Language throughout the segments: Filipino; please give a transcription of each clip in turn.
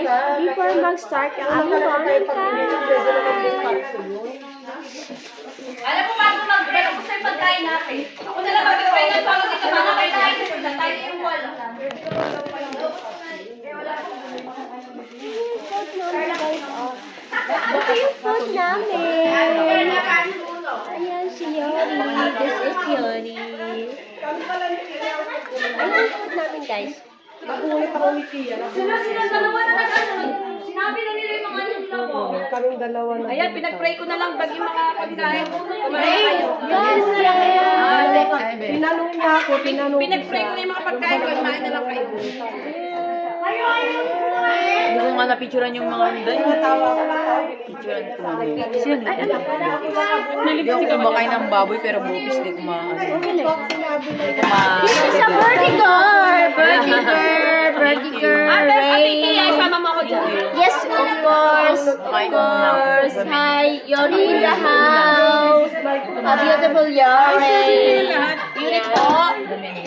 guys, before mag-start ang aming Valentine's. Alam mo, bago mag-break, gusto yung pagkain natin. Ako na lang mag-break at bago dito mga pagkain kasi tayo yung wala. Ito yung food namin. Ayan si Yori. This is Yori. Ayan yung food namin, guys. Nagulit ako ni Tia. Sila dalawa na nag-ano. Sinabi na nila yung mga ano nila po. Kaming dalawa na. Ayan, pinag-pray ko na lang pag yung mga pagkain. Kumain kayo. Yes, Tinanong niya ako, tinanong Pinag-pray ko na yung mga pagkain ko. Kumain na lang kayo. Hindi ko nga napicturean yung mga anday. Picturean ko. Sino? Ay, ano? Hindi ako kumakain ng baboy pero bupis di ko This is a birthday girl. Birthday girl. Birthday girl. Ray. Sama mo ako dyan. Yes, of course. Of course. Hi, Yori in the house. A beautiful Yori. Beautiful.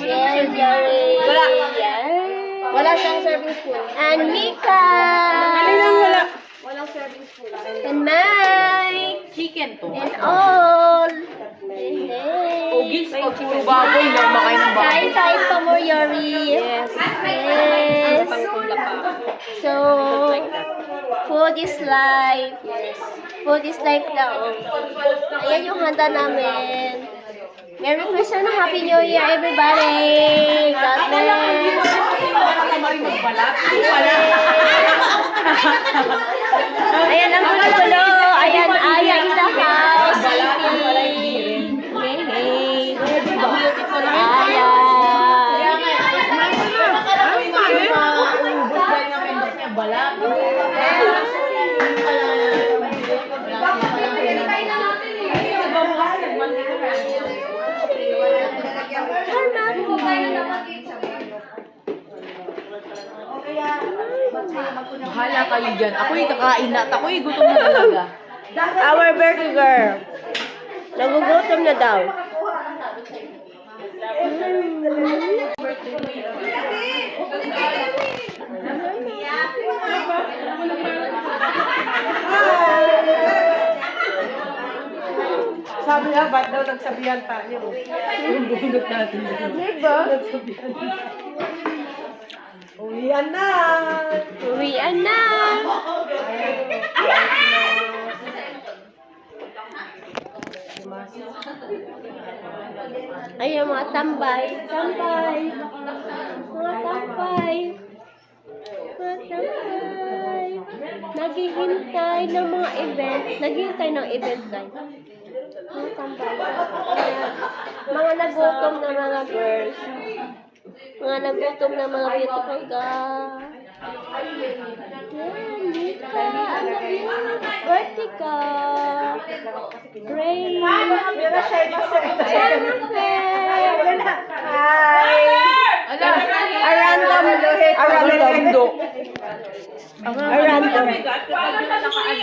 Yes, Yori. Wala siyang serving spoon. And Mika. wala. And Mike. Chicken to. And all. Ugis pag puro baboy na kumakain ng baboy. Kain pa more, Yori. Yes. So, food is life. Food is life daw. Ayan yung handa namin. Merry Christmas and Happy New Year, everybody! God bless! Ayan, ang gulo-gulo. Ayan, Aya in the house. Eating. Hey, hey. Beautiful Aya. Bahala kayo dyan. Ako'y kakain na at ako'y gutom na talaga. Our birthday girl. Nagugutom na daw. Sabi nga, ba't daw nagsabihan tayo? Yung bunot natin. Diba? Nagsabihan. Uwian na! Uwian na. Ayun, mga tambay. Tambay. Mga tambay. Mga tambay. Naghihintay ng mga event. Naghihintay ng event, guys. Mga tambay. Ayan. Mga nagutom na mga girls. Mga nagutom na mga beautiful guys. Yan, Mika. I love you. Birthday ka. Ray. Hi. A random. A random. A random. Hi,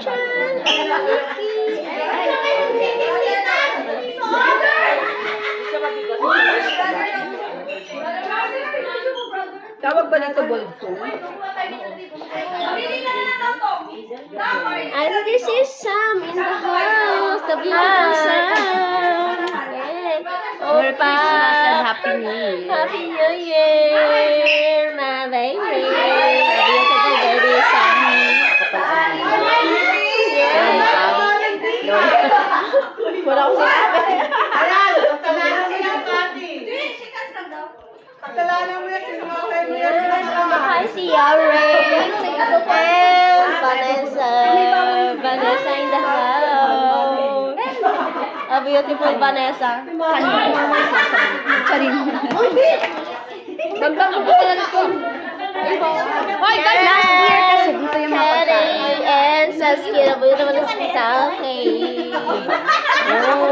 Chan. Tawag ba dito bolso? And this is Sam in the house, the beautiful Sam. Yeah. Merry Christmas and Happy New Year. Happy New Year, my baby. A beautiful baby Sam. Wala ko sinabi. Kasalanan mo yan, sinumakay mo yan. Hi, si Yari. And Vanessa. Vanessa in the house. A beautiful Vanessa. Charin. Gandang mo talaga ito. Hoy, guys, last year kasi dito yung mga pagkain. And Saskia, beautiful na si Saki.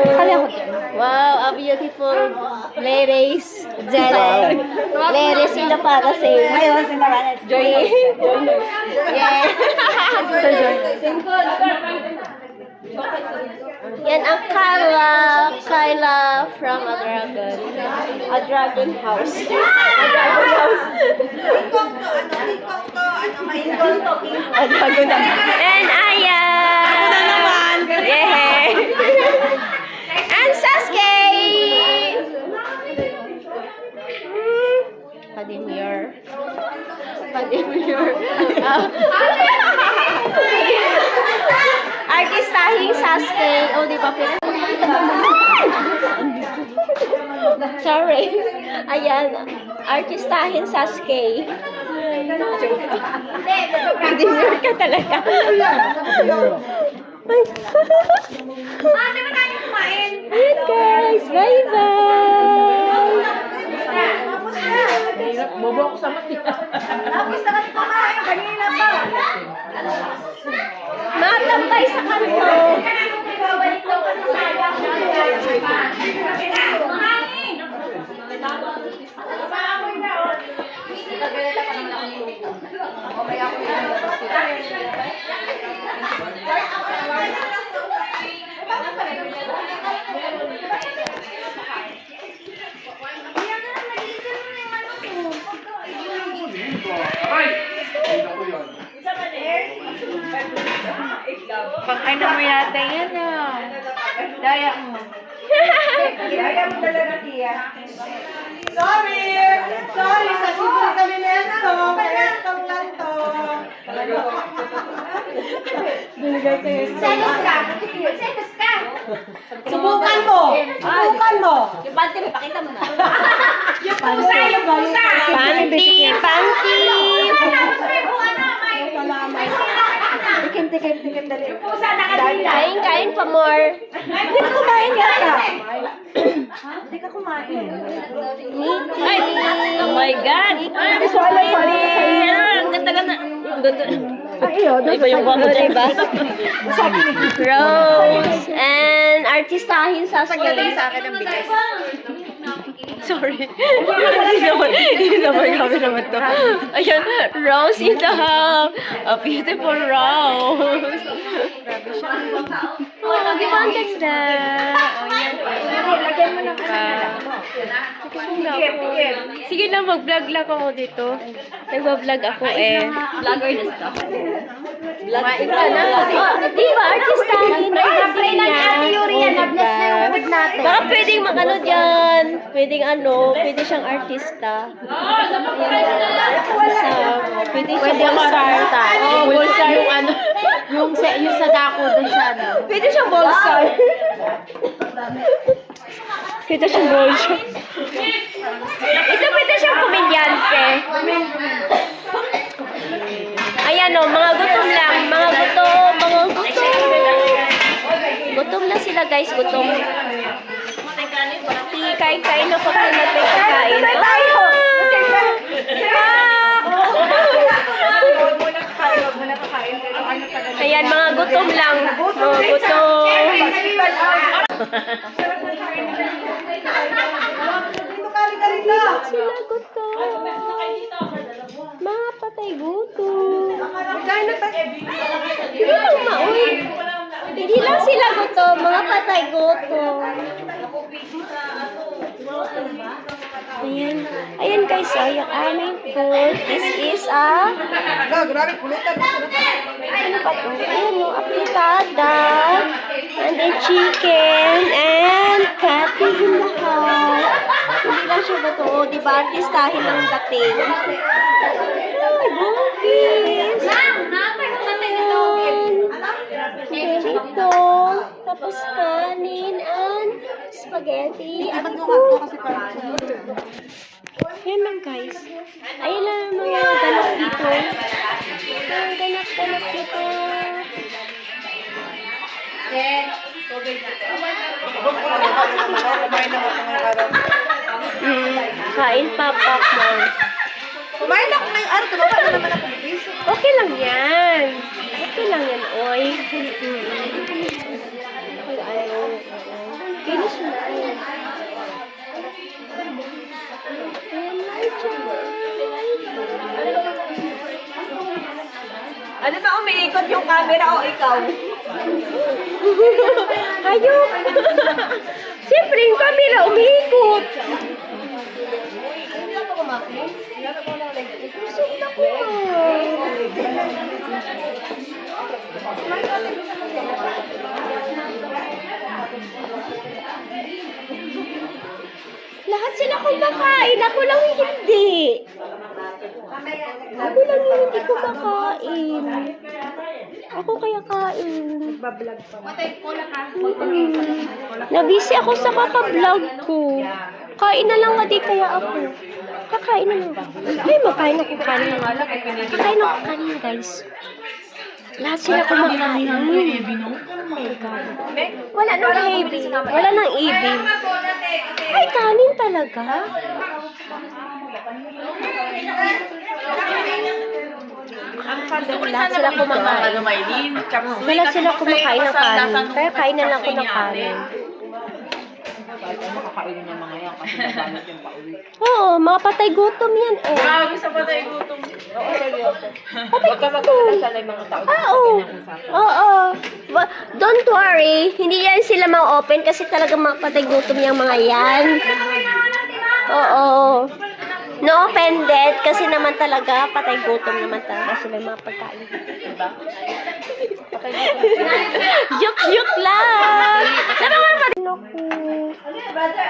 Sali ako dyan. Wow, a beautiful ladies. Jelly. Ladies in the para say. Joy. Yeah. Yan ang Kyla from a dragon. A dragon house. A dragon house. A dragon house. And Aya. Ako na naman. Yeah. And Sasuke. Vladimir. Artistahing Sasuke. O, di ba? Sorry. Ayan. Artistahin Sasuke. Vladimir ka talaga. Ate, ba tayo kumain? Ayan guys. Bye-bye. Bobo ako sa mati. Tapos na kasi kumain, kanina pa. Matambay sa kanto. Pagkain na mo yata yan ah. Daya mo. Kaya mo dala na tiya. Sorry! Sorry, sa siguro kami nesto. Nestong lang to. Binigay ko yung Selos ka. Selos ka. Subukan mo! Subukan mo! Yung bante, may pakita mo na. Yung pusa! Yung pusa! Panty. Tikim, dali. Yung pusa Kain pa more. Hindi ka kumain yata. Hindi ka kumain. Ay, oh my God. Ay, swallow pa rin. Ang ganda-ganda. Ang ganda. Ay, ba yung guwapo dyan ba? Rose and artistahin Sasuke. Sa akin ang bilis. Sorry. Hindi naman kami naman to. Ayun, Rose in the house. A beautiful Rose. Oh, di ba ang ganda? Lagyan mo ng Sige na, mag-vlog lang ako dito. Nagbablog ako eh. Vlogger na stuff. Vlog ka na. Di ba, artistahin na Pray ng Ate Yuri yan. Na-bless na yung ubod natin. Baka pwedeng ano dyan. Pwede siyang artista. Pwede siyang star. Oh, bulsar yung ano. Yung sa dako dun sa ano. Pwede siyang bolsar. Pwede siyang bolsar. Pwede siyang komedyante. Ayan o, mga gutom lang. Mga gutom. Gutom na sila guys, gutom. Sige, kain na pag natin kakain. Ayan, mga gutom lang. Mga gutom. Sila gutom. Mga patay gutom. Hindi lang maoy. Hindi lang sila gutom. Mga patay gutom. Ayan. Ayan guys, yung aming food. This is Grabe, pulutan. ano pa to? Ayan yung apritada. And then chicken. And catty in the house. Hindi lang siya ba to? O, diba? Artistahin lang dating. Ay, bukis. Dito. Tapos kanin and spaghetti. At yan lang guys. Ayan lang ang mga ganap dito. Ang ganap dito. Kain pa popcorn. Kumain ako ng araw. Tumaba na naman ako. Okay lang yan. Okay lang yan, oy. Finish mo na. Ayan lang siya. Ano ba umiikot yung camera o ikaw? Ayok. Siyempre, yung camera umiikot. Busog na ko. Lahat sila kumakain. Ako lang hindi. Ako lang yung hindi kumakain. Ako kaya kain. Nabisi ako sa kaka-vlog ko. Kain na lang nga di kaya ako. Kakain na lang. Ay, makain ako kanin. Kakain ako kanin, guys. Lahat sila kumakain. Wala nang heavy. Wala nang heavy. Ay, kanin talaga. Lahat sila kumakain. Wala sila kumakain ng kanin. Kaya kain na lang ako ng kanin. Makakainin yung mga yan kasi nagamit yung pauwi. Oo, mga patay gutom yan eh. Grabe sa patay gutom. Huwag ka magkakala sa mga tao. Oo. Oo. Don't worry, hindi yan sila ma-open kasi talagang mga patay gutom yung mga yan. Oo. No offended kasi naman talaga patay gutom naman talaga sila yung mga pagkain. Yuk lang. Naman pa din ako. Brother,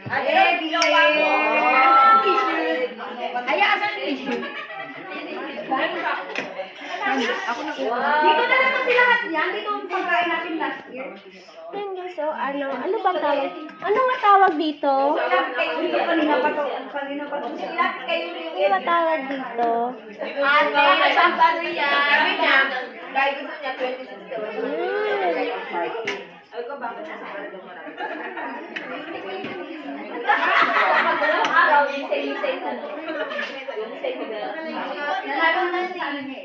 ano yan? Bilawa mo. Ay, asan yung tissue? Dito na lang kasi lahat yan. Dito ang pagkain natin last year. Yan guys, so ano ba tawag? Ano nga tawag dito? Kanina pa to. Ilapit kayo yung Ano ba tawag dito? ate. Isang paano yan? Sabi niya, dahil gusto niya 26 daw. Ay ko, bakit araw, isay-isay na. Isay ko na. Nalaro na sa amin eh.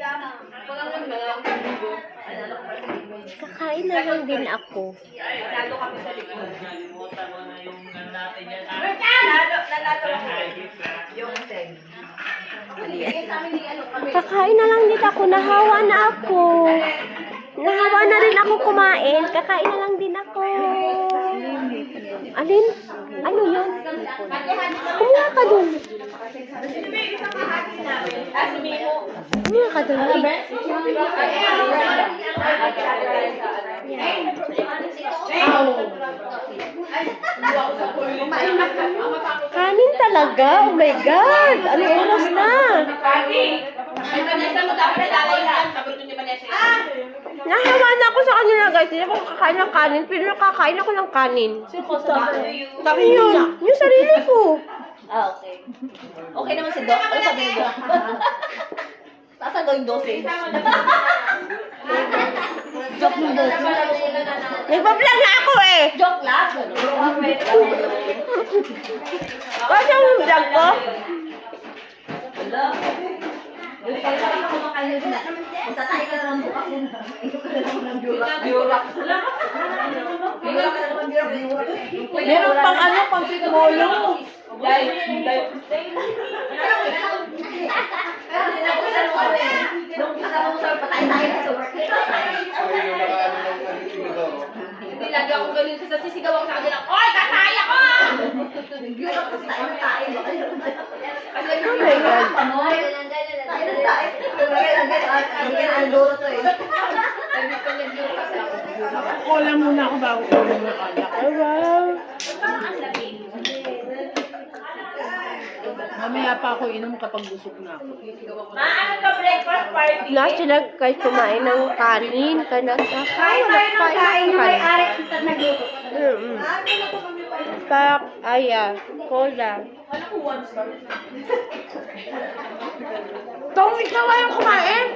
Kakain na lang din ako. Nalo kami sa likod. Yung seg. Kakain na lang din ako. Nahawa na ako. Nahawa na rin ako kumain. Kakain na lang din ako. Alin? Ano yun? Kumuha ka dun. Kumuha ka dun. Kanin talaga? Oh my God! Ano oras na? Nahawa na ako sa kanila guys. Hindi ako kakain ng kanin. Pero nakakain ako ng kanin. Dami yun. Yung sarili ko. Ah, okay. Okay naman si Doc. Ano sabi ni Doc? Saan daw yung dose? Joke mo dose. Nagpa-vlog na ako eh. Joke lang. Kasi ang vlog ko. Hello? Magtatay ka naman bukas yun. Ito ka naman ng biurak. Biurak ka naman biurak. Meron pang ano, pang sigmolo. Nung kasama mo sa patay tayo na sa work. Hindi lagi ako ganun sa sisigaw ako sa kanila. Oy, tatay ako! Biurak kasi tayo na tayo. Kasi Oh my God. Cola muna ako bago ulo ng alak. Oh, wow. Mamaya pa ako inom kapag busog na ako. Ano to breakfast party? Lahat sila kahit kumain ng kanin. Kaya nagkakain ng kanin. Pak, aya, cola. Tong, ikaw ayaw kumain?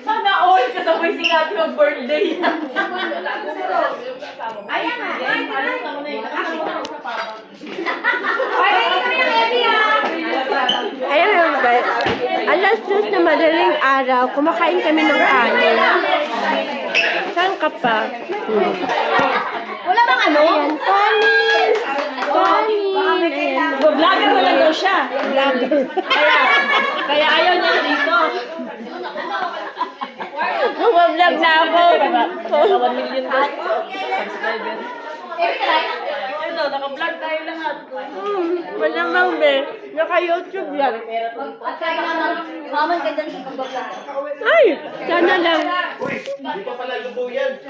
Sana all kasabay si Kati mag-birthday. Ayan nga. Nakalimutan ko na yun. Nakalimutan ko sa papa. Ay, kami ng Ebi ah! Kaya, alas 2 na madaling araw, kumakain kami ng kanin. Saan ka pa? Wala bang ano? Ayan, kanin! Kanin! Ayan. Vlogger na lang daw siya. Vlogger. Kaya ayaw niya dito. Bumablog na ako. 1 million daw. Subscriber. Ano, naka-vlog tayo lahat. Malamang be. Naka-YouTube yan. At kaya naman, maman ka dyan sa pagbablog. Ay! Sana lang. Hindi pa pala lubo yan.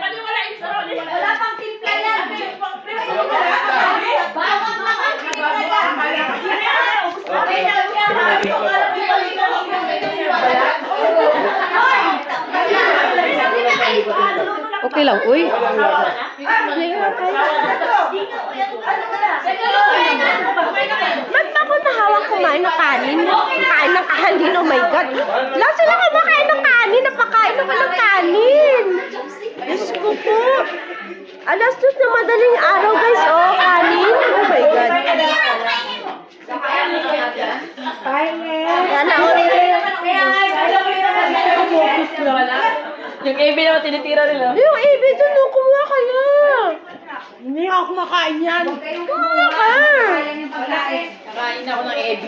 Wala pang timpla yan. Bawang naman, timpla Okay lang, uy. Ba't ba ako nahawak kumain ng kanin? Kain ng kanin, oh my God. Lahat sila kumakain ng kanin, napakain ako ng kanin. Diyos ko po. Alas 2 na madaling araw, guys, oh, kanin. Oh my God. Sana Yung AB naman tinitira nila. yung AB doon, no, kumuha kaya. Hindi ako kumakain yan. Kumuha ka. Nakain ako ng AB.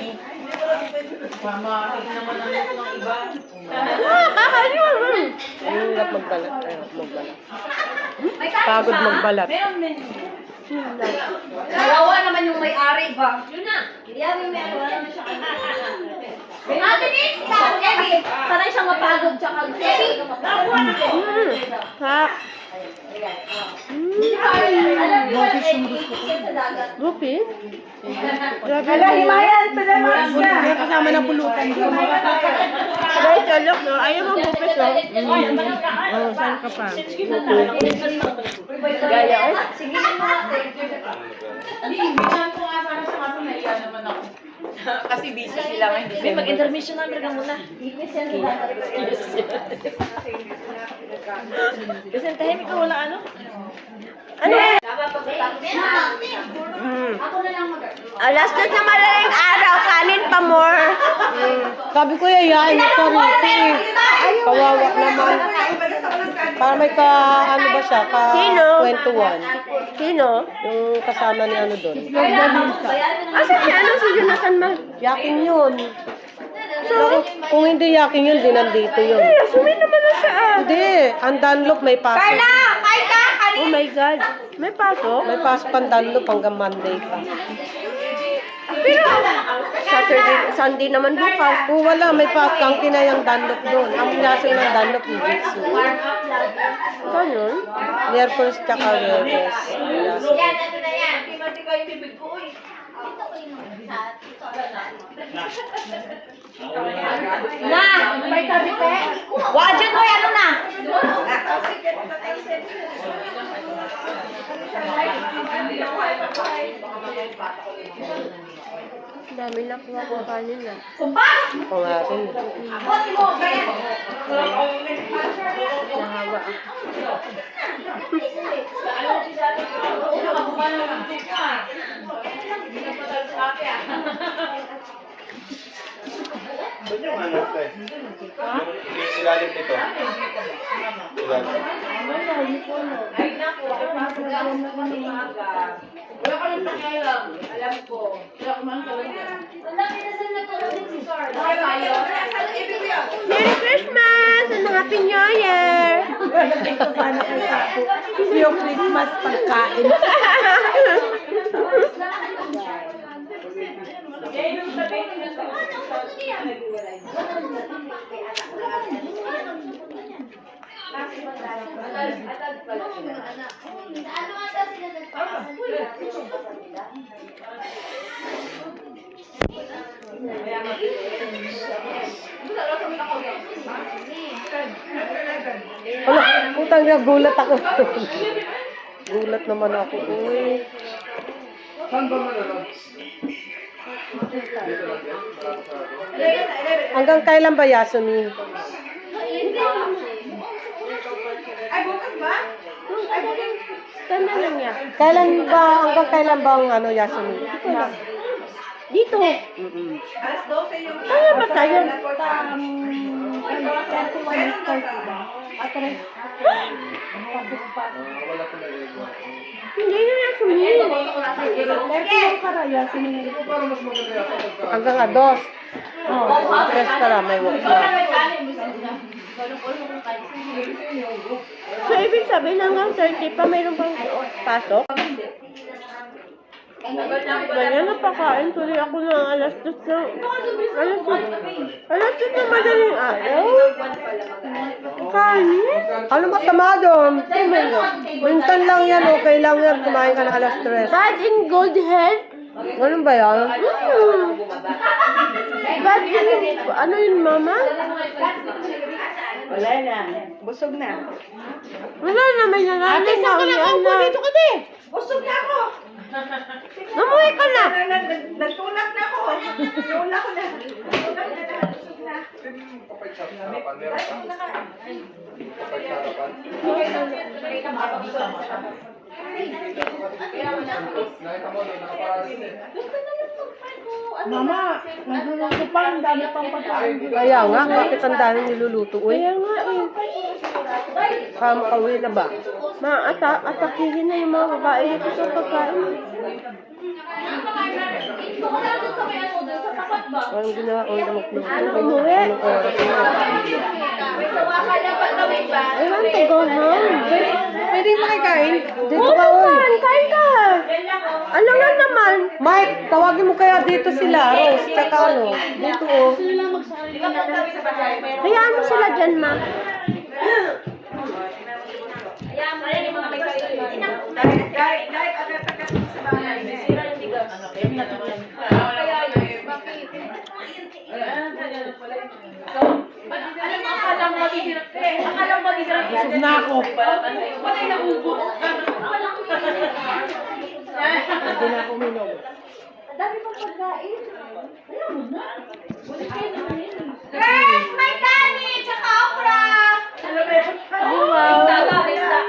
Mamakin naman ang ito ng iba. Kumuha ka kayo. Ang hirap magbalat. Magbalat. Pagod magbalat. Nawawa naman yung may-ari ba? Yun na. Hindi yung may-ari. Wala naman siya. Ate Nix, Ebi. Sanay siyang mapagod tsaka Ebi. Nakuha na ko. Ha? Alam mo yun, Ebi. Ikit sa dagat. Rupi? Ala, himayan. Palamas na. May kasama ng pulutan dito. Guys, alok, no? Ayaw mo bupis, no? Oh, saan ka pa? Gaya ko. Sige mo natin. Ibigan ko nga sana sa kaso naiya naman ako. Kasi busy sila ngayon. December. Mag-intermission number ka muna. Ikit siya sa dagat. Kasi ang tahimik ka wala ano? Ano? Ako na lang mag- Alas 2 na madaling araw, kanin pa more. Sabi ko yan, ito Rupi. Kawawa naman. Para may ano ba siya, kwentuhan. Sino? Yung kasama ni ano doon. Asa si ano si Jonathan ma? Yaking yun. So, kung hindi yaking yun, di nandito yun. Sumay naman na siya. Hindi, ang Dunlop may pasok. Kain ka! Oh my God. May pasok? May pasok ang Dunlop hanggang Monday pa. Pero, Saturday, Sunday naman bukas. Oh, wala, may pasok ang kinayang Dunlop doon. Ang pinasok ng Dunlop, Jiu-Jitsu. Saan yun? Miyerkules tsaka Webes. Yan, ito na yan. Na! May kabite? Wajan mo yan, ano na? Dami na kuha ko kanin na. Sumpa! Ako nga rin. Buti mo, kaya. Nahawa ako. Ba't yung ano ito eh? Yung silalim nito. Silalim. Wala ka nang pakialam. Alam ko. Wala ka man talaga. Merry Christmas and Happy New Year! Yung Christmas pagkain. Wala, putang na, gulat ako. Gulat naman ako. Uy. Hanggang kailan ba, Yasumi? Ay, bukas ba? Saan na lang yan? Hanggang kailan ba ang ano, Yasmin? Dito. Kaya ba tayo? Hindi na yan sumihin. Hanggang 2. Stress ka lang, may work na. So, ibig sabihin hanggang 30 pa, mayroon bang pasok? Ganyan napakain tuloy ako ng alas 2 na. Alas 2 na madaling araw. Kanin? Ano masama doon? Minsan lang yan, okay lang yan. Kumain ka ng alas 3. Bad in good health? Ganun ba yan? Bad in... Ano yun, mama? Wala na. Busog na. Wala na, may nalalim na ulian na. Dito ka din. Busog na ako. Namuhi ka na. Nagtulak na ako. Nagtulak ko na. Nagtulak na. Busog na. Mama, nagluluto pa, ang dami pang pagkain. Kaya nga, bakit ang dami niluluto? Uy, Kaya nga eh. kamakawin na ba? Atakihin na yung mga babae dito sa pagkain. Parang ginawa ko na magluto. Ano umuwi? Anong oras na? I want to go home. Pwede makikain? Dito Oo ka, uy. naman, kain ka. Ano nga naman? Mike, tawagin mo kaya dito sila, Rose, tsaka ano. Dito, oh. Hayaan mo sila dyan, ma. Busog na ako. Hindi na ako minom. Guys, may kanin! Tsaka okra! Wow.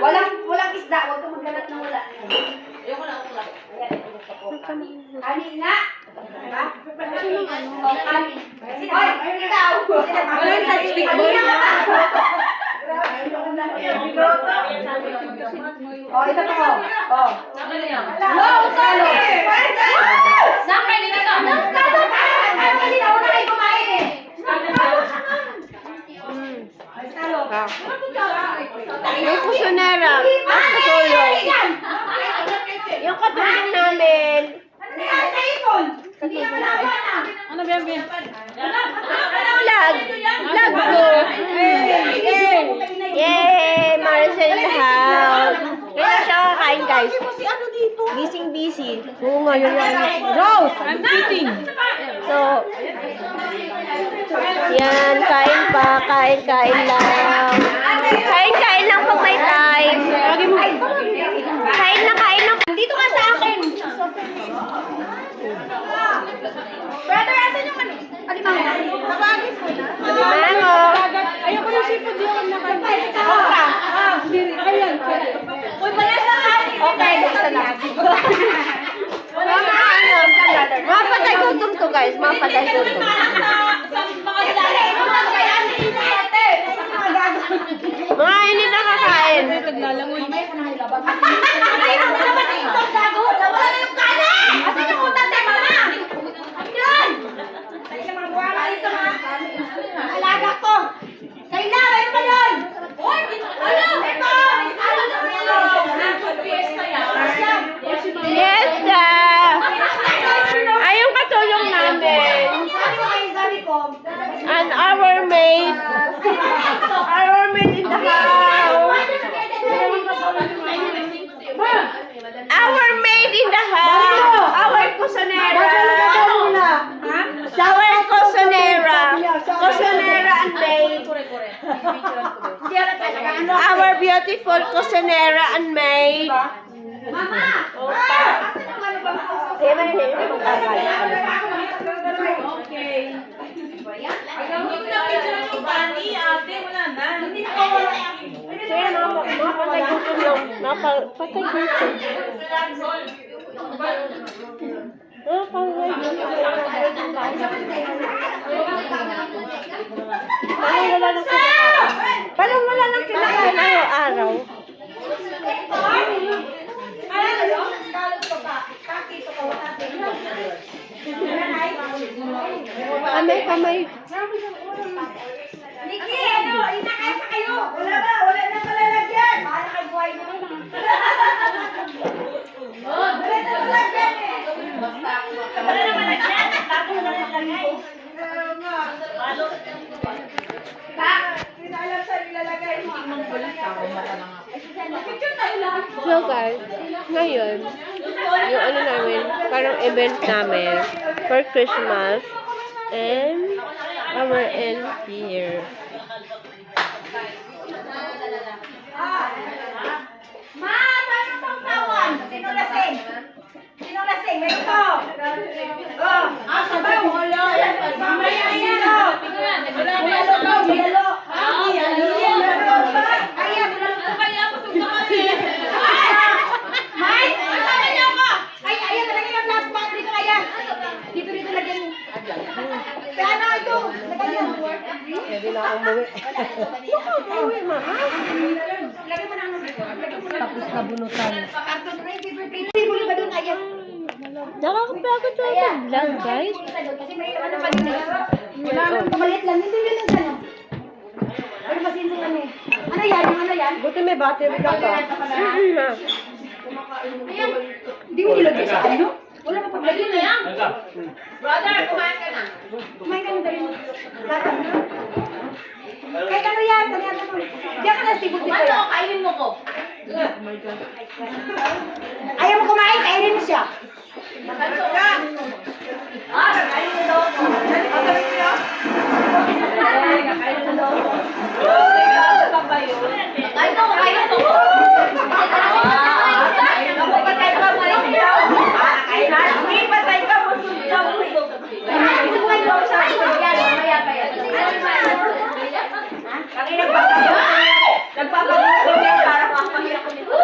Walang isda. Huwag ka maglalat na wala. Ayoko na okra. Kanin nga! Diba? Oh, kanin. Hoy, ikaw! Walang chopstick, boy. Oh, ito ko. Oh. Wow, salo! Nakay dito to. Ay, kasi nauna kayo kumain eh. Yung kusunera. Ang katulong. Yung katulong namin. Ano ba yan? Vlog ko. Yay! Maricel in the house. Ngayon siya kakain, guys. Busy. Oo nga, yun yan. Rose! I'm eating. So, yan, kain pa, kain lang. Kain lang pag may time. Kain lang. Dito ka sa akin. Brother, asan yung alimango? Tabagis mo na. Alimango. Ayoko ng seafood yung nakapay. Ayan. Uy, pala sa kanin. Okay, gusto na. Mapatay gutom to, guys. Mapatay gutom. Mga hindi nakakain. Naglalangoy. Alaga ko! Kayla, meron pa yun! Uy! Ano? Ito! Yes, ay, yung katulong namin. And our maid in the house. Our maid in the house. Our kusinera. Our kusinera and maid. Our beautiful kusinera and maid. Okay. Kaya napatay gutom lang. Napatay gutom. Parang wala nang kinakain araw-araw. Kamay. Niki, inakain pa kayo. Wala na malalagyan. Mahal ka buhay mo na. Wala na malalagyan eh. Wala na malalagyan. Tapo na malalagay. Alam sa nilalagay mo. So guys, ngayon, yung ano namin, parang event namin for Christmas, and our end here. Ma, saan ang tawtawan? Sino lasing? Sino lasing? May ito. Oh, sabaw. Mamaya yan. Bulalo. Dito lagyan mo. Kaya ito. Pwede na ako umuwi. Umuwi, ma. Lagyan mo na ano. Tapos na bunutan. Karton na yung ba doon kaya? Nakakapagod na mag-vlog, guys. Kasi may ano pa din. Wala nang kamalit lang. Hindi lang sana. Ay, masinsin kami. Ano yan? Yung ano yan? Buti may battery ka pa. Ayan. Hindi mo nilagay sa ano? Wala pa paglagyan na yan. Brother, kumain ka na. Kumain ka na dali mo. Latang na. Kahit ano yan? Kanyang ano. Diyan ka na sibot dito. Ano? Kainin mo ko. Ayaw mo kumain, kainin mo siya. Nakansok ka. Kakainin mo daw. Kakainin mo daw. Kakainin mo daw. Kain mo, kain mo. Patay ka, kain na. Hindi, patay ka, busog ka, busog. Subukan mo siya. Yan, mamaya pa yan. Kami nagpapagutom yan para mamaya ko nito.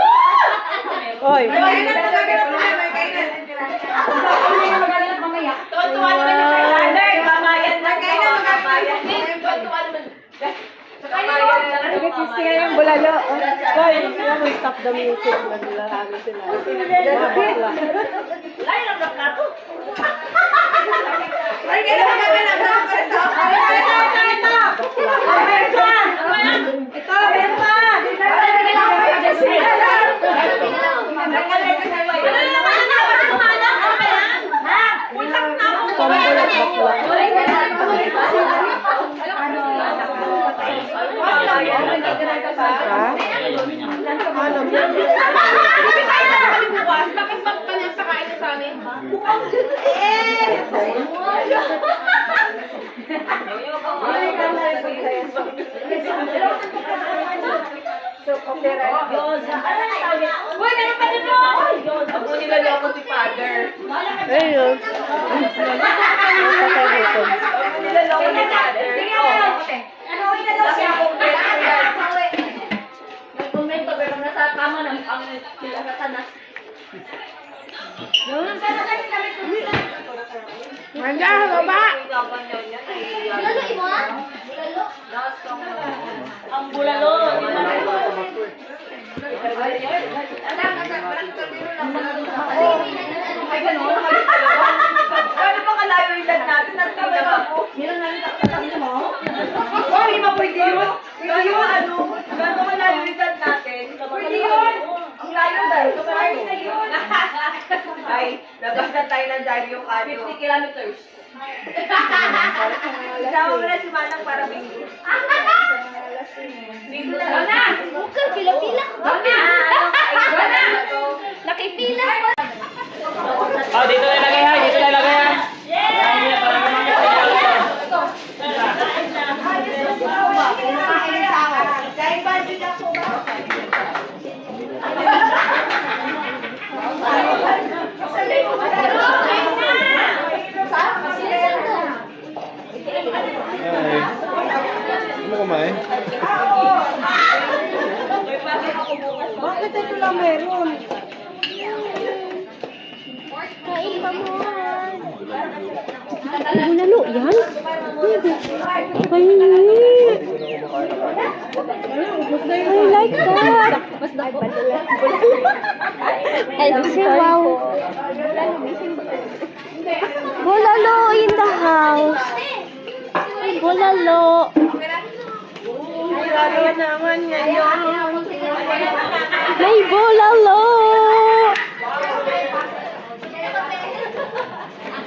Oy. Tuwa naman yung Alexander, kamayan na kayo. Kamayan. Nag-kiss nga yung bulalo. Oy, kaya mo stop the music. Naglalami sila. Bakla. Lain ang plato. Uy, meron pa din doon! Ako nilaloko si Father. Ayun. Nilaloko ni Father. Ano, uwi na daw siya. Nag-komento, pero nasa tama ng ang sila sa tanas. Manda, baba! Bulalo, imo ah? Bulalo? Ang bulalo. Ay, gano'n? Paano ba kalayo yung dad natin? Nagtawag ako. Meron namin tatatakin mo? Oh, hindi ba pwede yun? Pwede yun, ano? Gano'n kalayo yung dad natin? Pwede yun! Ang layo dahil. Party na yun. Ay, labas na tayo ng Dario Cano. 50 kilometers. Isama mo na si Manang para bingo. Bingo na lang. Bukal, pila-pila. Wala! Nakipila. Oh, dito na ilagay ha. Dito na ilagay ha. Dahil budget ako ba? Ano kumain? Bulalo, yan? I like that. Elsie, wow. Bulalo in the house. Bulalo. Bulalo naman ngayon. May bulalo.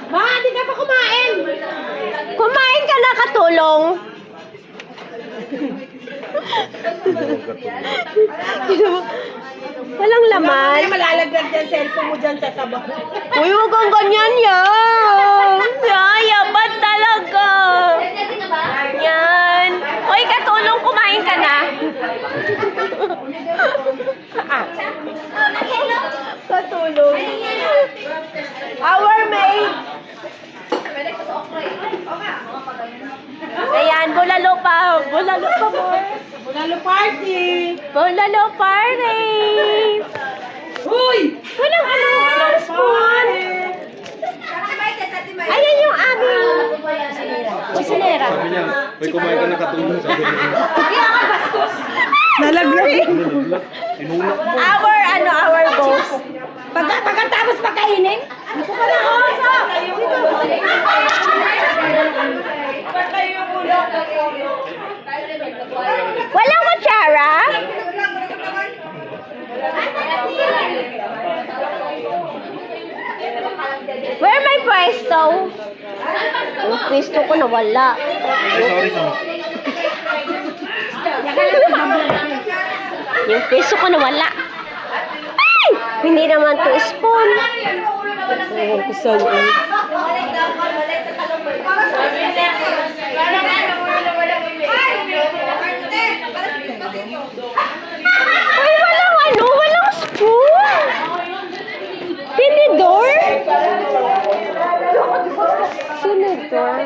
Ma, di ka pa kumain. Kumain ka na, katulong. Walang laman. Ay, malalaglag dyan cellphone mo dyan sa sabaw. Uy, huwag kang ganyan yan. Yaya, ba't talaga? Yan. Uy, katulong, kumain ka na. Katulong. Our maid. Ayan, bulalo pa. Bulalo pa mo. Bulalo party. Bulalo party. Uy! Walang ano, walang spoon. Ayan yung aming kusinera. Sabi niya, may kumain ka na katulong. Sabi niya, Nalaglag. inulak mo. Our boss. Pagkatapos pagkainin, dito ka na osa. Walang kutsara? Where my pwesto? Yung pwesto ko nawala. Sorry, sorry. Yung pwesto ko nawala. Ay! Hindi naman to spoon. Ewan ko saan. Ay, walang ano, walang spoon. Tinidor? Tinidor?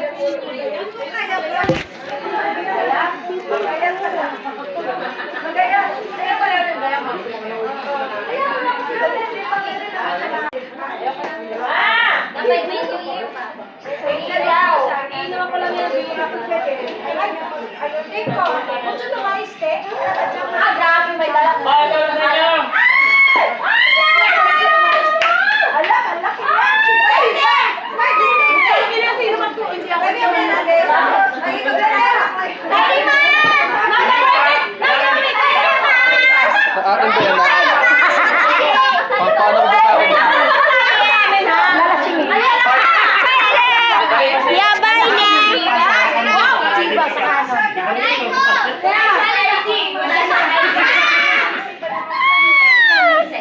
Sa akin ba yan? Paano ko ba sa akin? Yeah, bye, Nick.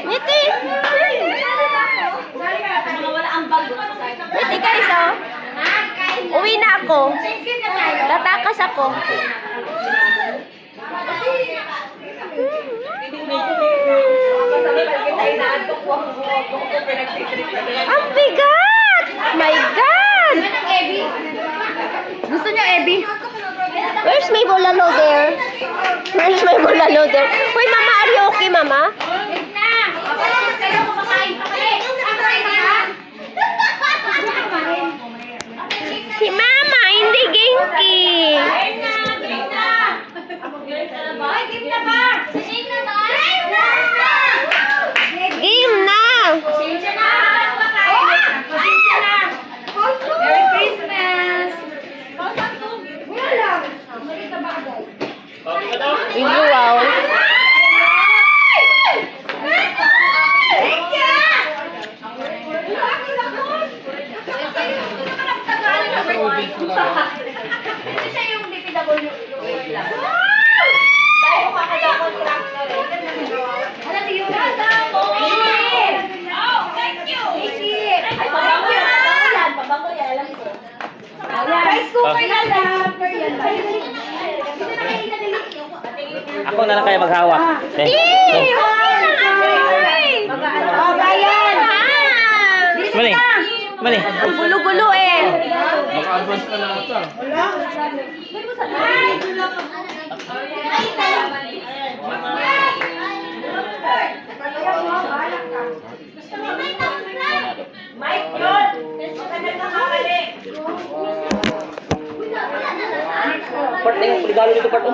Ngiti. Ngiti guys, oh. Uwi na ako. Tatakas ako. Ang bigat! My God! Gusto niya, Ebi? Where's my bulalo there? Where's my bulalo there? Uy, Mama, are you okay, Mama? Si Mama, hindi ginki. Game na! Merry Christmas! Wow. Hindi siya yung DPW. Dahil kumakadakon lang na rin. Ano si Yuna? Oh, thank you! Ay, pabango yan. Pabango yan, alam ko. Rice cooker na lang. Ako na lang kayo maghawak. Oh, Brian! Mali. Mali. Ang gulo-gulo eh. Maka-advance ka na ata. Mike, yun! Tagal na kakali. Tingnan, regalo dito pa to.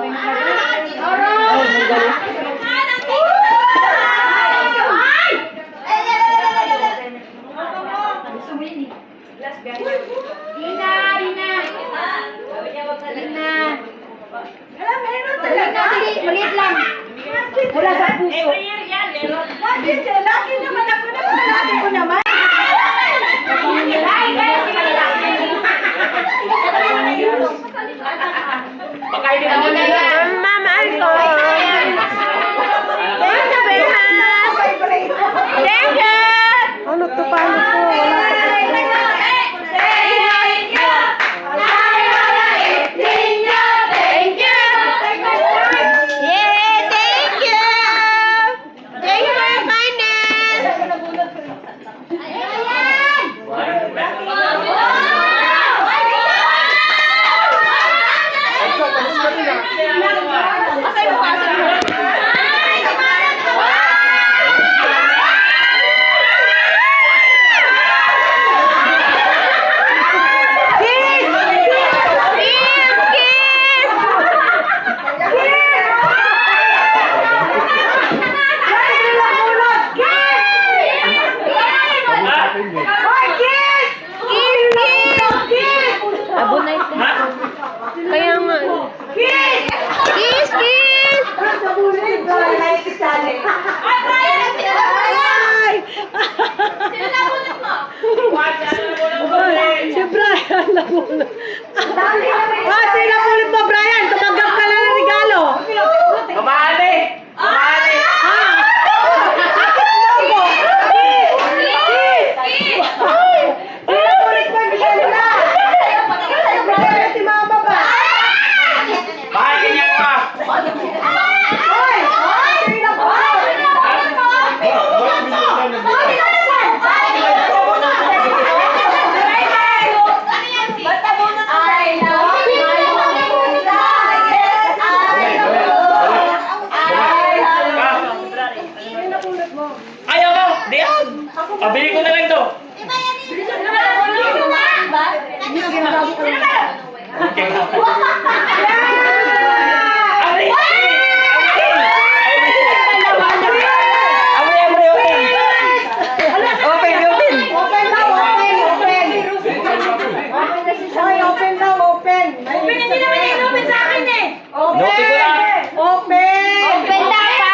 Maliit lang. Mula sa puso. Lagi naman ako lagi ko naman. Pakain din ako nila. Mahal ko. Thank you very much. Thank you. Ano to, paano po? Wala sa Yeah, thank you. Thank you for your kindness. Kaya nga. Kiss! Kiss! Kiss! Si Brian nabunod. Si nabunod mo, Brian. Tumanggap ka na ng regalo. Mamahali! Mamahali! Mahal ka niya ka! Ayaw mo! Di yan! Pabili ko na lang to! Okay. Abre! Note ko lang! Open dapat.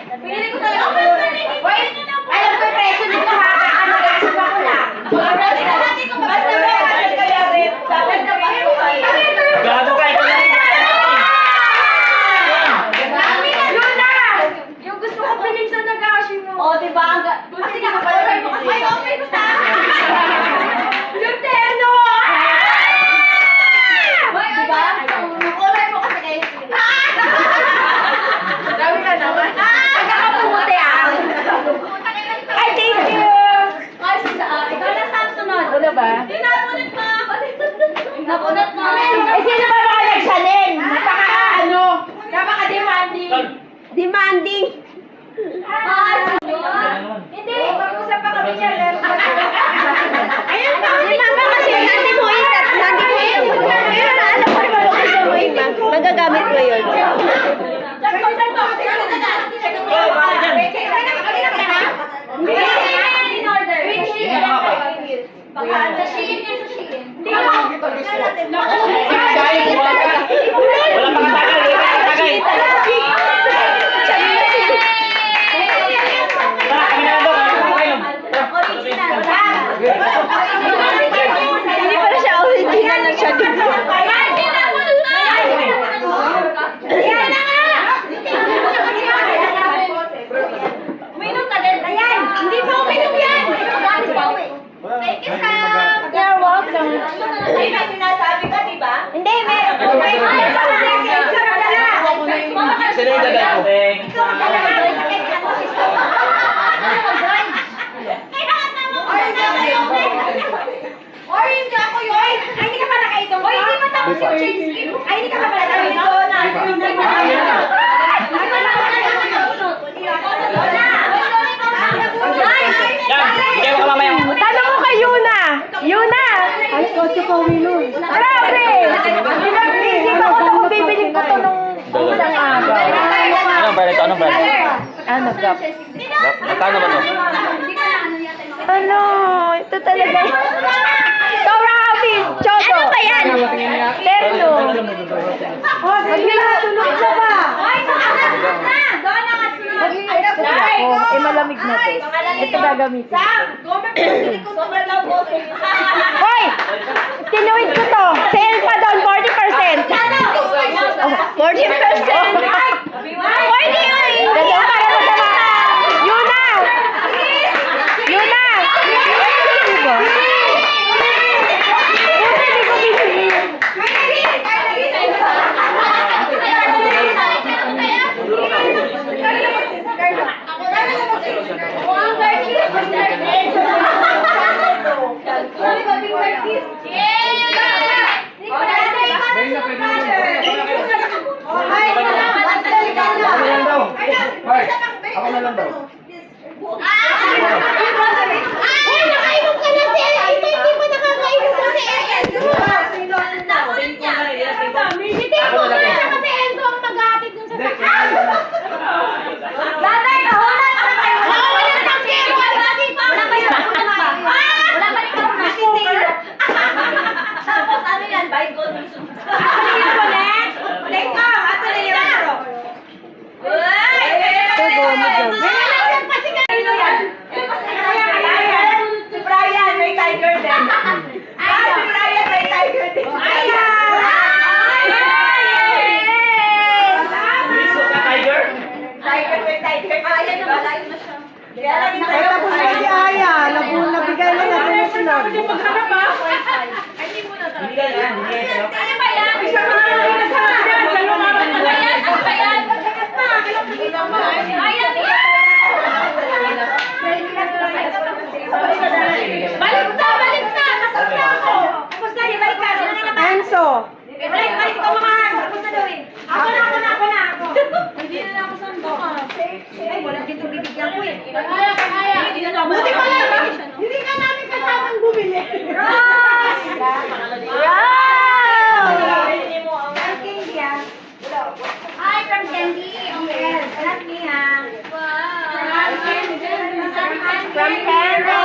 Pinili ko talaga. Wait! Alam ko yung presyo dito ha. Mag-aasip ako na. Basta ba kasi kaya rin. Dapat na pasok kayo. Gago ka, ikaw lang. Yun na! Yung gusto ko piling sa nagashi mo. O, diba? Kasi nakapalagay mo kasi. Ay, okay mo sa akin. Yung terno! Diba? Nakulay mo kasi kayo. Sabi ka naman. Nagkakapumuti Ay, thank you! Ay, ikaw na sa sunod. Wala ba? Napunat mo. Napunat mo. Eh, sino ba mga nagsaling? Napaka-demanding. Demanding. Hindi, mag-usap pa kami niya. Ayun pa. Di mama kasi nandi mo itat. Nandi mo itat. Ayun na, alam ko naman kung gusto mo itat. Magagamit mo yun. Wala pa katagal, wala pa katagal. Tara, kami na lang daw, kami na Hindi pala siya original na siya dito. Uminom ka din. Ayan! Hindi pa uminom yan! Thank you, Sam! You're welcome. Ay, may sinasabi ka, diba? Hindi, meron. Sino yung dagat ko? Oy, hindi ako yun! Ay, hindi ka pa nakaitong. Oy, hindi pa tapos yung change skin. Ay, hindi ka pa pala Yan, bigay mo ka mamaya. Tanong mo kay Yuna. Yuna! Ay, kotse pa Wilon. Grabe! Pinag-isip ako na kung bibiling ko to nung isang araw. Anong brand ito? Anong brand? Ano, gap? Magkano ba ito? Ano? Ito talaga. Grabe! Choco! Ano ba yan? Terno. Maglilasunog na ba? Mag-i-extra ako. Eh, malamig na to. Ito gagamitin. Hoy! Tinuwid ko to. Sale pa doon, 40%. Oh, 40%? Pwede yun! Dalawa para mo sa mga... Yuna! Yuna! Diba? Hindi ko bibili. Ako na lang daw. Ay, nakainom ka na si Ito hindi mo nakakainom sa si Nakulit niya. Hindi mo na kasi Enzo ang mag-aatid dun sa sakyan. Tatay, kahulat sa kayo. Wala nang kero. Wala dito. Wala pa yung kahulat pa. Wala pa rin kahulat. Tapos ano yan? Buy gold. Ano mo next? Teka, ato na yung aro. Gawa mo dyan. Sino yan? Si Brian, may tiger din. Si Brian, may tiger din. Tiger? Tiger, may tiger. Ayan na, malayo na siya. Kaya lang yung Ay, tapos na si Aya. Nabigay na sa sumusunod. Hindi ka yan, hindi ka. ano ba yan? Isa mo na lang yung nasabi yan. Dalawang araw na ba yan? Ano ba yan? Ayan, balik na! Masarap na ako! Tapos na, balik ka! Sino na naman? Enzo. Balik ka mga! Tapos na daw eh! Ako na! Hindi na ako sando. Ay, wala dito bibigyan ko eh. Buti pa lang! Hindi ka namin kasamang bumili! Ross! Hi, from Candy. Oh, yes. Not me, ha? From Candy.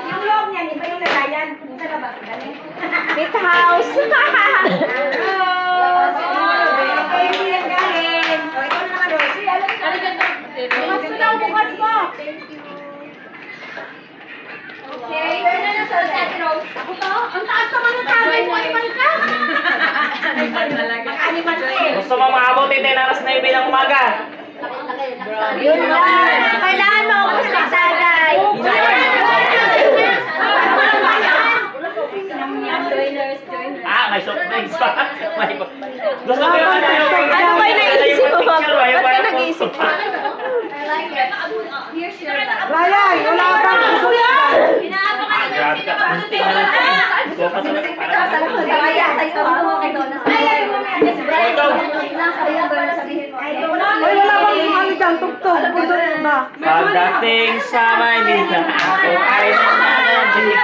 Yung loob niyan, iba yung lagayan. Sa labas, galing. Pit house. Rose! Okay, hindi yan galing. O, ikaw na naman, Rose. Ano Ako to? Ang taas naman ng tagay mo, animal ka! Animal ka eh. Gusto mo maabot yung 10 oras na ng umaga? Yun mo. Kailangan mo ako sa tagay. May soft drinks pa. Gusto ko yung Ano ba yung naisip mo, Ma'am? Ba't ka nag-iisip? Ryan, wala bang gusto niya? Grabe ka. Ay, wala bang ano dyan, tugtog, gusto ba? Pagdating sa Maynila, ako ay nananabik.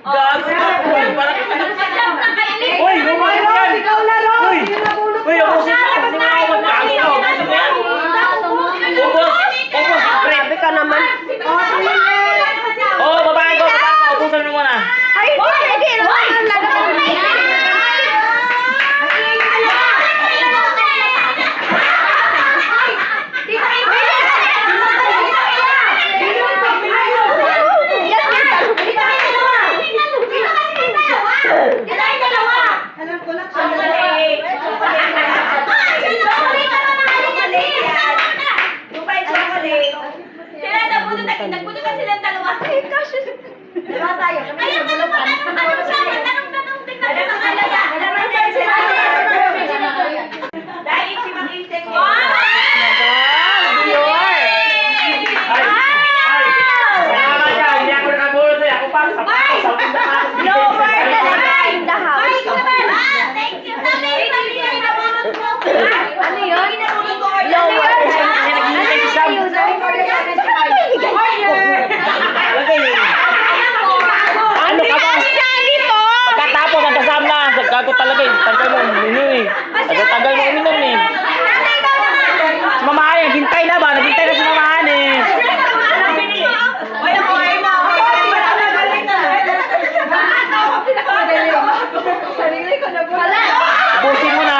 Gago ka po. Uy, lumayas yan. Ikaw laro! Uy! Sino nabulot Uy, mo? ubusin mo. Ubusin mo ako. Gago ka. Ubusin mo yan. Ubus. Ubus. Grabe ka naman. Oh, sige. Oo, babae ko. Ubusan mo muna. Ay, hindi. Ang lagay. Alam ko na. Nagbuto na silang dalawa. Diba tayo? Ayaw ka naman, tanong sa akin, tanong, tingnan sa kalaya. Dahil si Mag-isip ko. Salamat ka. Hindi ako nakagulo sa'yo. Ako pa. Sa tindahan. Lower talaga in the house. Thank you. Sabi, pinabunot mo. Ano yun? Pinabunot ko. Lower. Kasi naghihintay si Sam. Ano ka ba? Pagkatapos, ang kasam na. Gago talaga eh. Tagal mo uminom eh. Tagal mo uminom eh. Si Mamahan eh. Hintay na ba? Naghintay na si Mamahan eh. Ubusin mo na.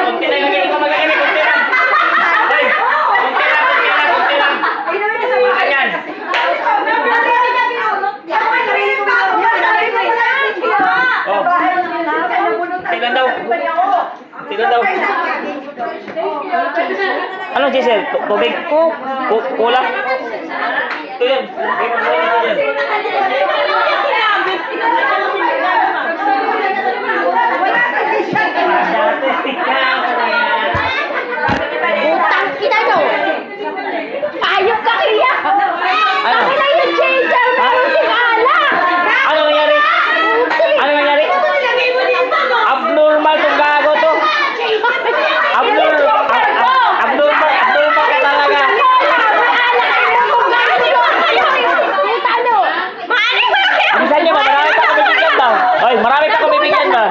Kunti lang lagi. Ikaw mag-aimik. Kunti lang. Hoy! Kunti lang. Ayan. Oh. Tignan daw. Tignan daw. Ano, Giselle? Tubig? Cola? Ito yan. Utang kita nyo. Ayok ka kaya. Ano? Bakit lang yung chaser mo si Ala? Ano nangyari? Ano nangyari? Abnormal tong gago to. Abnormal ka talaga. Bilisan niyo ba? Marami pa kami bibigyan ba? Hoy, marami pa kami bibigyan ba?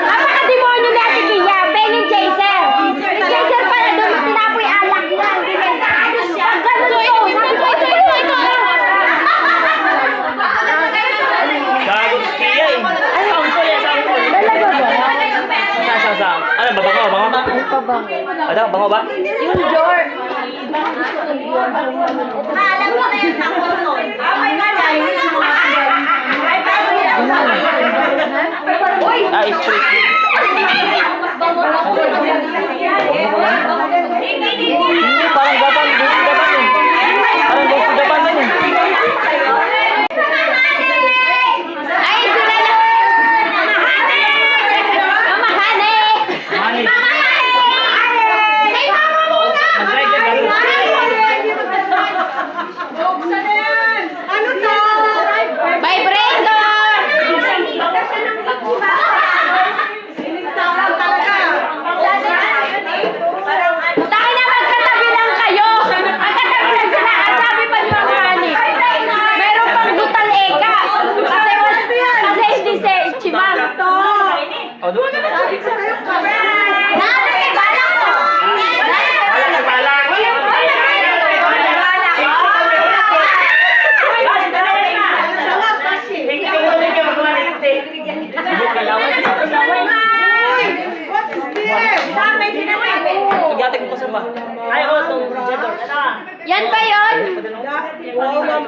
Napaka-demonyo natin kaya. Pen yung chaser. Yung chaser pala doon tinapoy alak yan. Pag ganun to. Gago si Kia eh. Sample yan, sample. Sa. Ano, bango ba? Ano, bango ba? Yung door. Alam ko na yung takot nun. May nalay. Spray. Hindi, parang gaban. Parang gaban din eh. Ay, sila na. Mamahane. Mani. Say mama muna. Ay, gago. Ano to? Vibrator.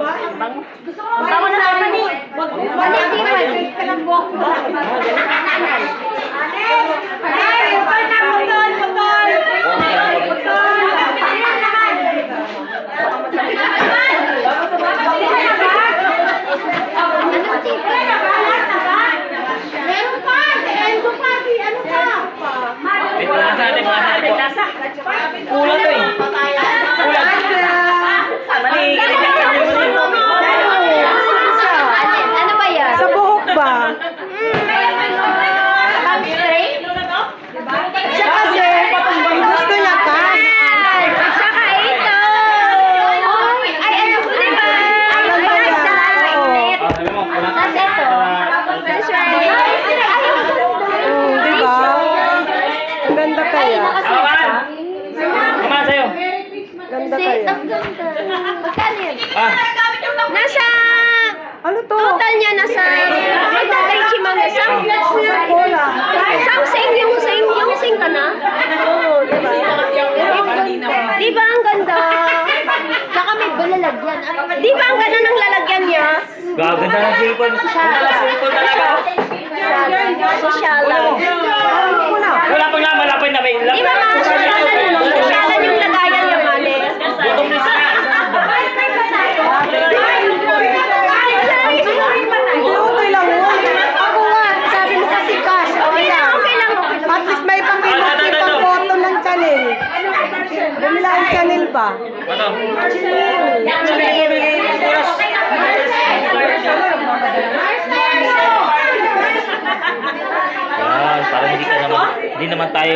Bango na naman eh. Manitiwan. Meron pa! Si Enzo pa! Si ano pa? Kulang to eh. Kulang. Mali. Ano ba yan? Sa buhok ba? Pang straight? Siya kasi, gusto niya ka. Saka ito! Ay, ano ko diba? Ay, Ganda ay, yan. Oo. Sabi mo, kulang. Tapos ito. That's right. Di ba? Ang ganda kaya. Awan! Kumana sa'yo. Ganda Kasi, kaya. ang ganda. Magkano yun? Ah, Nasa, Ano to? total niya nasa, ay, tatay chimang isang, Cola. isang sing ka na? Oo, diba? Di ba ang ganda? Saka may balalagyan. Di ba ang ganda ng lalagyan niya? gaganda ng cellphone. Cellphone talaga. Sosyalan. Ano ko na? Wala pang nga, malapit na may ilang. Di ba mga sosyalan yun? Sosyalan yung lagayan niya, Mane. Gutom na siya. Hindi, okay lang yun. Ako nga, sabi mo kasi cash. Okay lang. Okay lang. At least may pang photo ng channel. Bumila ang channel ba? Ano? Yan, parang hindi naman tayo